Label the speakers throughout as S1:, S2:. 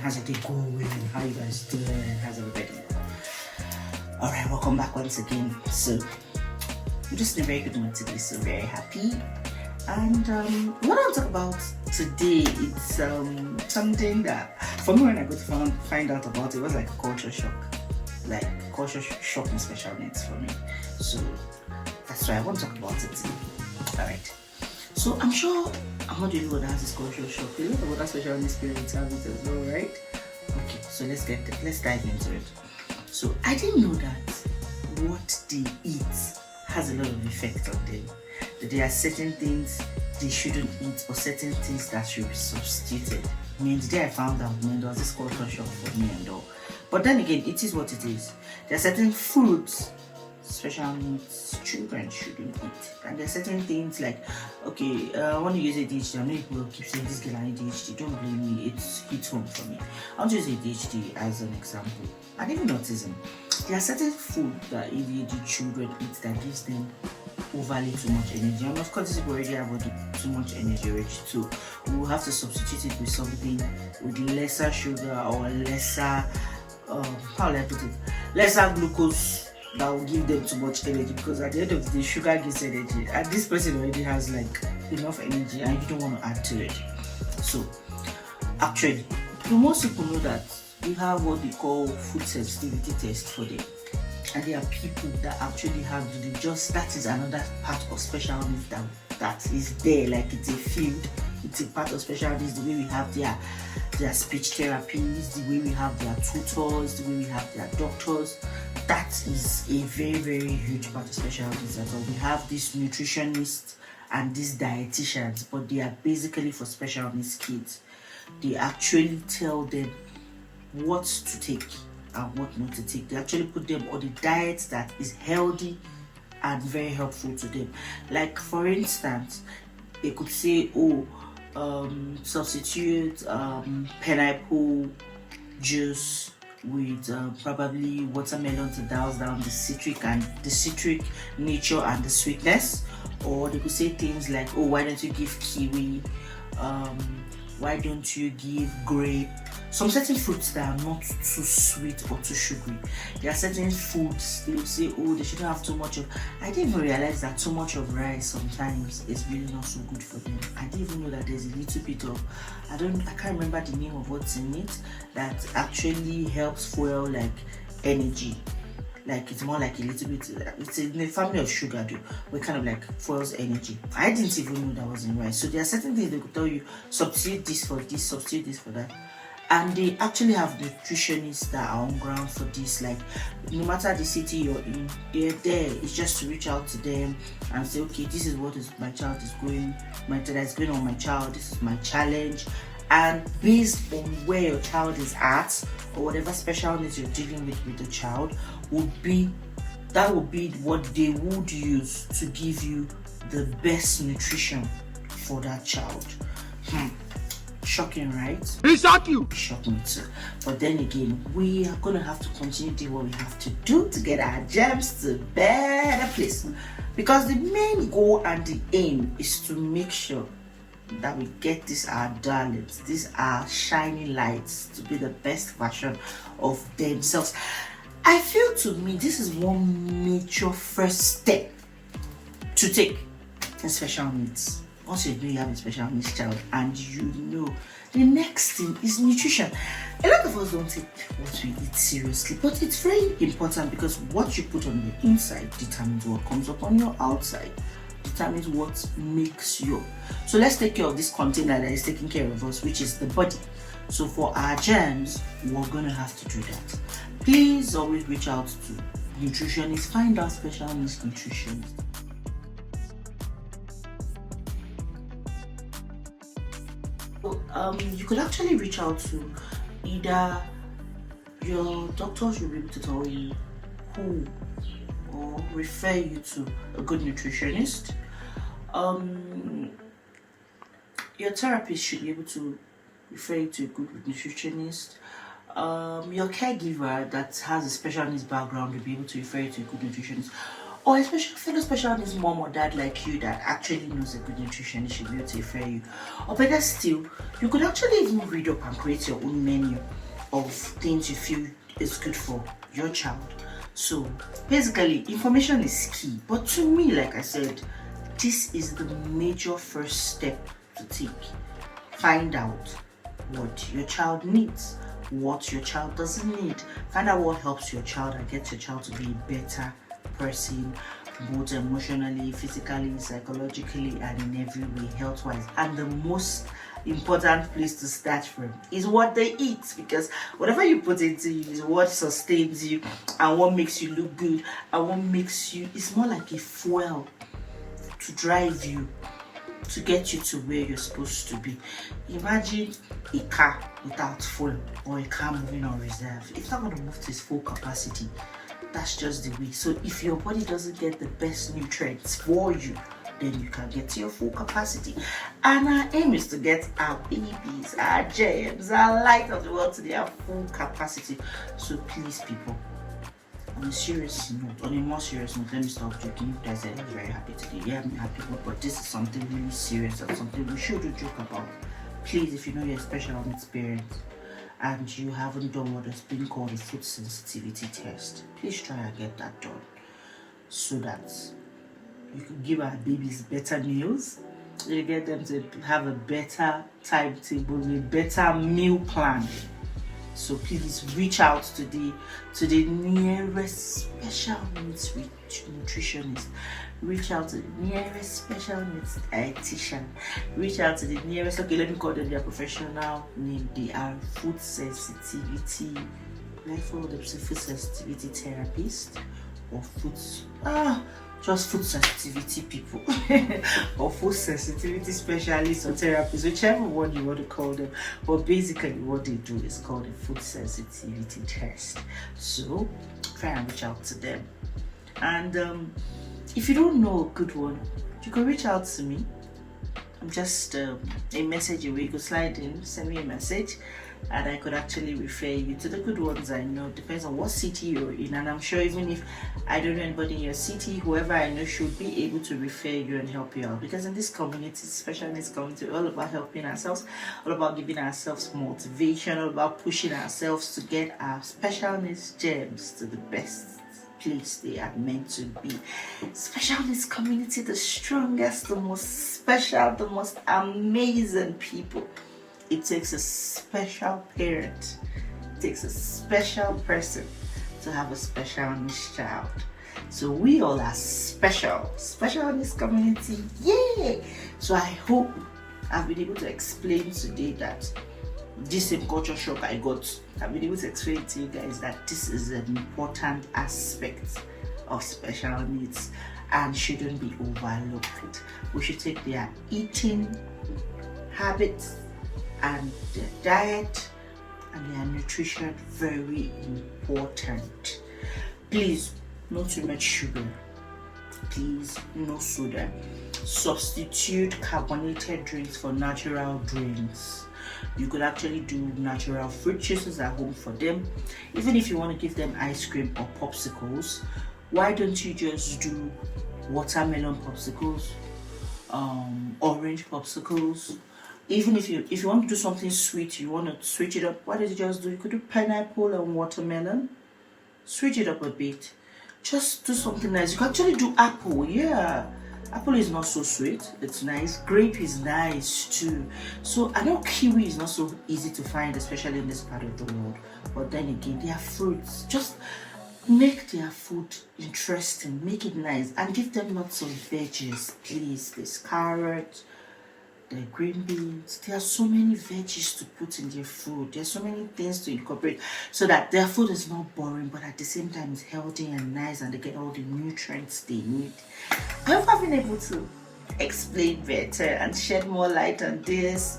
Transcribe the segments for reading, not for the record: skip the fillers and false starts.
S1: How's your day going? How you guys doing? How's everybody? Alright, welcome back once again. So, I'm just in a very good mood today, so very happy. And what I'll talk about today, it's something that, for me, when I go to find out about it, was like a culture shock. Like, culture shock and special needs for me. So, that's why I want to talk about it today. Alright. So, I'm sure I'm not the only one that has this culture shock. A lot of other special needs parents have it as well, right? Okay, so let's dive into it. So, I didn't know that what they eat has a lot of effect on them. That there are certain things they shouldn't eat or certain things that should be substituted. I mean, the day I found out, man, there was this culture shock for me and all. But then again, it is what it is. There are certain foods special needs children shouldn't eat. And there are certain things like, okay, I want to use ADHD. I know people keep saying this girl has ADHD. Don't blame me, it's hit home for me. I'll use ADHD as an example. And even autism. There are certain food that ADHD children eat that gives them overly too much energy. And of course, this people already have too much energy already too. We will have to substitute it with something with lesser sugar or lesser, how will I put it? Lesser glucose that will give them too much energy, because at the end of the day, sugar gives energy, and this person already has like enough energy and you don't want to add to it. So actually, most people know that we have what they call food sensitivity test for them, and there are people that actually have that is another part of special needs that is there, like it's a field, it's a part of special needs. The way we have their speech therapies, the way we have their tutors, the way we have their doctors, that is a very, very huge part of special needs. So we have these nutritionists and these dietitians, but they are basically for special needs kids. They actually tell them what to take and what not to take. They actually put them on the diet that is healthy and very helpful to them. Like for instance, they could say, substitute pineapple juice with probably watermelon to douse down the citric nature and the sweetness. Or they could say things like, why don't you give kiwi, why don't you give grape, some certain fruits that are not too sweet or too sugary. There are certain foods they will say, they shouldn't have too much of. I didn't even realize that too much of rice sometimes is really not so good for them. I didn't even know that there's a little bit of, I can't remember the name of what's in it, that actually helps fuel like energy. Like it's more like a little bit, it's in the family of sugar though, but kind of like fuels energy. I didn't even know that was in rice. So there are certain things they could tell you, substitute this for this, substitute this for that. And they actually have nutritionists that are on ground for this. Like no matter the city you're in, they're there. It's just to reach out to them and say, okay, this is what my child is going on my child, this is my challenge. And based on where your child is at, or whatever special needs you're dealing with the child, would be what they would use to give you the best nutrition for that child. Shocking, right?
S2: It shock you.
S1: Shock me too. But then again, we are gonna have to continue doing what we have to do to get our gems to a better place. Because the main goal and the aim is to make sure that we get our darlings, these are shining lights, to be the best version of themselves. I feel, to me, this is one major first step to take in special needs. Once you know you have a special needs child, and you know the next thing is nutrition. A lot of us don't take what we eat seriously, but it's very important, because what you put on the inside determines what comes up on your outside, determines what makes you. So let's take care of this container that is taking care of us, which is the body. So for our germs, we're gonna have to do that. Please always reach out to nutritionists, find out special needs nutritionists. You could actually reach out to either your doctors will be able to tell you who, or refer you to a good nutritionist. Your therapist should be able to refer you to a good nutritionist. Your caregiver that has a special needs background will be able to refer you to a good nutritionist. or especially fellow special needs mom or dad like you that actually knows a good nutritionist should be able to refer you. Or better still, you could actually even read up and create your own menu of things you feel is good for your child. So basically, information is key. But to me, like I said, this is the major first step to take. Find out what your child needs, what your child doesn't need. Find out what helps your child and get your child to be a better person, both emotionally, physically, psychologically, and in every way, health-wise. And the most important place to start from is what they eat, because whatever you put into you is what sustains you and what makes you look good and what makes you, it's more like a fuel to drive you, to get you to where you're supposed to be. Imagine a car without fuel, or a car moving on reserve. It's not going to move to its full capacity. That's just the way. So if your body doesn't get the best nutrients for you, then you can get to your full capacity. And our aim is to get our babies, our gems, our light of the world to their full capacity. So please, people, on a serious note, on a more serious note, let me stop joking. You guys said I was very happy today. Yeah, I'm happy, but this is something really serious and something we shouldn't joke about. Please, if you know you're a special needs parent and you haven't done what is being called a food sensitivity test, please try and get that done so that you can give our babies better meals. You get them to have a better timetable, a better meal plan. So please reach out to the nearest special needs nutritionist. Reach out to the nearest special needs dietitian. Reach out to the nearest, okay, let me call them their professional name. They are food sensitivity, like for the food sensitivity therapist or just food sensitivity people or food sensitivity specialists or therapists, whichever one you want to call them. But basically what they do is called a food sensitivity test. So try and reach out to them. And if you don't know a good one, you can reach out to me. I'm just a message away. You could slide in, send me a message, and I could actually refer you to the good ones I know. Depends on what city you're in, and I'm sure even if I don't know anybody in your city, whoever I know should be able to refer you and help you out. Because in this community, especially in this community, we're all about helping ourselves, all about giving ourselves motivation, all about pushing ourselves to get our special needs gems to the best place they are meant to be. Special needs community, the strongest, the most special, the most amazing people. It takes a special parent, it takes a special person to have a special needs child. So we all are special in this community. Yay! So I hope I've been able to explain today that this same culture shock I got, I've been able to explain to you guys that this is an important aspect of special needs and shouldn't be overlooked. We should take their eating habits and their diet and their nutrition very important. Please, not too much sugar. Please, no soda. Substitute carbonated drinks for natural drinks. You could actually do natural fruit juices at home for them. Even if you want to give them ice cream or popsicles, why don't you just do watermelon popsicles, orange popsicles? Even if you want to do something sweet, you want to switch it up, why don't you just do, you could do pineapple and watermelon, switch it up a bit, just do something nice. You can actually do apple. Yeah, apple is not so sweet, it's nice. Grape is nice too. So I know kiwi is not so easy to find, especially in this part of the world, but then again, they are fruits. Just make their food interesting, make it nice, and give them lots of veggies, please. There's carrot, the green beans. There are so many veggies to put in their food. There's so many things to incorporate so that their food is not boring, but at the same time it's healthy and nice, and they get all the nutrients they need. I hope I've been able to explain better and shed more light on this.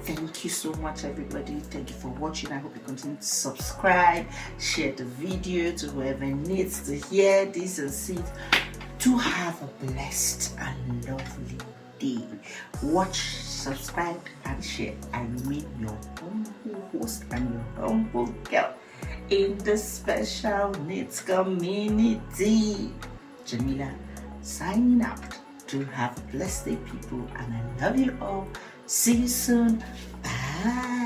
S1: Thank you so much, everybody. Thank you for watching. I hope you continue to subscribe, share the video to whoever needs to hear this and see it. Do have a blessed and lovely day. Watch, subscribe, and share. I remain your humble host and your humble girl in the special needs community. Jamila signing out. To have a blessed day, people, and I love you all. See you soon. Bye.